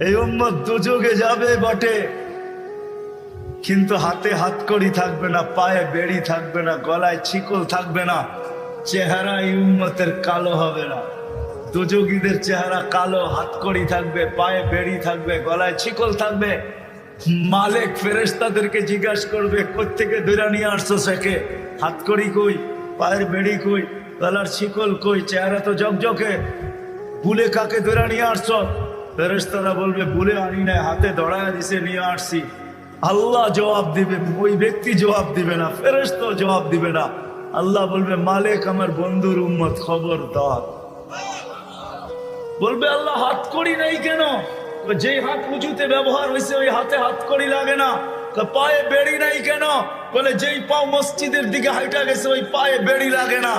এই উম্মত দুযোগে যাবে বটে, কিন্তু হাতে হাতকড়ি থাকবে না, পায়ে বেড়ি থাকবে না, গলায় ছিকল থাকবে না, চেহারা এই উম্মতের কালো হবে না। দুযোগীদের চেহারা কালো, হাতকড়ি থাকবে, পায়ে বেড়ি থাকবে, গলায় ছিকল থাকবে। মালিক ফেরেশতাদেরকে জিজ্ঞাসা করবে, কোত্থেকে ধরে নিয়ে আসছো সেকে? হাতকড়ি কই, পায়ের বেড়ি কই, গলার ছিকল কই, চেহারা তো জকজকে, বুলে কাকে ধরে নিয়ে আসছো? ফেরেশতারা বলবে, বুলে আনি নাই, হাতে ধরায় দিছে নিয়ে আসছি। আল্লাহ জবাব দিবে, ওই ব্যক্তি জবাব দিবে না, ফেরেশতা জবাব দিবে না। আল্লাহ বলবে, মালিক আমার বন্ধুর উম্মত, খবরদার। বলবে, আল্লাহ হাতকড়ি নাই কেন? যেই হাত উঁচুতে ব্যবহার হয়েছে ওই হাতে হাতকড়ি লাগে না। পায়ে বেড়ি নাই কেন? বলে যেই পাও মসজিদের দিকে হাইটা গেছে ওই পায়ে বেড়ি লাগে না।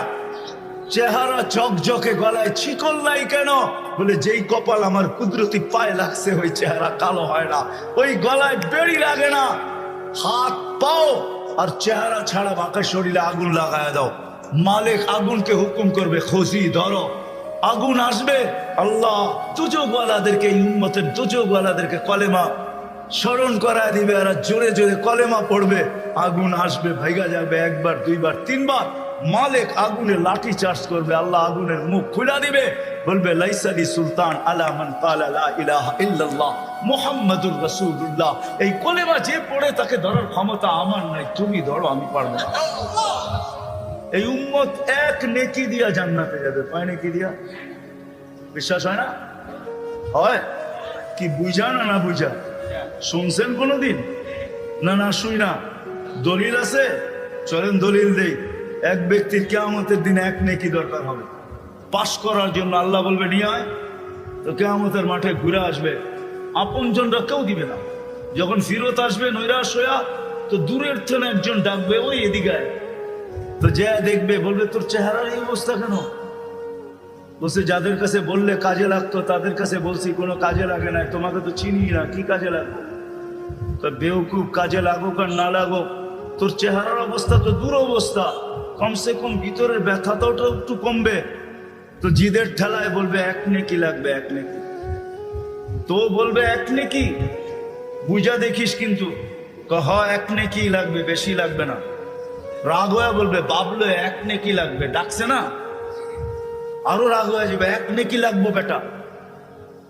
চেহারা ঝকঝকে, গলায় ছিকল নাই কেন? বলে যেই কপাল আমার কুদরতি পায়ে লাগছে ওই চেহারা কালো হয় না, ওই গলায় বেড়ি লাগে না। হাত পাও আর চেহারা ছাড়া বাঁকা শরীরে আগুন লাগায় দাও। মালিক আগুনকে হুকুম করবে, খোঁজি ধরো। আগুন আসবে, আল্লাহ দুযোগওয়ালাদেরকে, উম্মতের দুযোগওয়ালাদেরকে কলেমা স্মরণ করায় দিবে, আর জোরে জোরে কলেমা পড়বে। আগুন আসবে, ভাইগা যাবে, একবার দুইবার তিনবার। মালিক আগুনে লাঠি চার্জ করবে, আল্লাহ আগুনের মুখ খুলে দিবে, বলবে, লাইসালি সুলতান আলা মান ক্বালা লা ইলাহা ইল্লাল্লাহ মুহাম্মাদুর রাসূলুল্লাহ। এই কলেমা যে পড়ে তাকে ধরার ক্ষমতা আমার নাই, তুমি ধরো, আমি পারবো না। এই উম্মত এক নেকি দিয়া জান্নাতে যাবে। কয় নেকি দিয়া? বিশ্বাস হয় না? হয় কি? বুঝা না না বুঝা? শুনছেন কোনদিন? না না শুই না। দলিল আছে? চলেন দলিল দেই। এক ব্যক্তির কিয়ামতের দিন এক নেকি দরকার হবে পাশ করার জন্য। আল্লাহ বলবে নিয়ে আয়, তো কিয়ামতের মাঠে ঘুরে আসবে, আপনজনরা কেউ দিবে না। যখন ফিরত আসবে নৈরাশ হইয়া, তো দূরের থেকে একজন ডাকবে, ওই এদিকে আয়। তো যে দেখবে বলবে, তোর চেহারার এই অবস্থা কেন? বলছে, যাদের কাছে বললে কাজে লাগতো তাদের কাছে বলছি, কোনো কাজে লাগে না, তোমাকে তো চিনি না, কি কাজে লাগবে? তো বেউকুব, কাজে লাগুক আর না লাগুক, তোর চেহারার অবস্থা তো দুরবস্থা, কমসে কম ভিতরের ব্যথাটাও একটু কমবে। তো জিদের ঠেলায় বলবে, এক নেকি লাগবে, এক নেকি। তো বলবে, এক নেকি বুঝা দেখিস কিন্তু। হ, এক নেকি লাগবে, বেশি লাগবে না। রাগ হয়ে বলবে, বাবলো এক নেকি লাগবে, ডাকছে না, আরো রাগ হয়ে যাবে, এক নেকি লাগবো বেটা।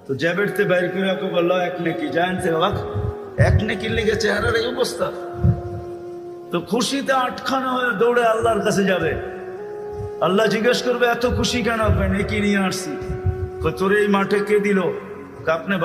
তো জ্যাবেটতে বাইর করে বললো, এক নেকি। জানতে অবাক, এক নেকির লেগে চেহারার এই অবস্থা। তো খুশিতে আটখানা হয়ে দৌড়ে আল্লাহর কাছে যাবে। আল্লাহ জিজ্ঞেস করবে, এত খুশি কেন? নেকি নিয়ে আসছি। তোর এই মাঠে কে দিল? আপনি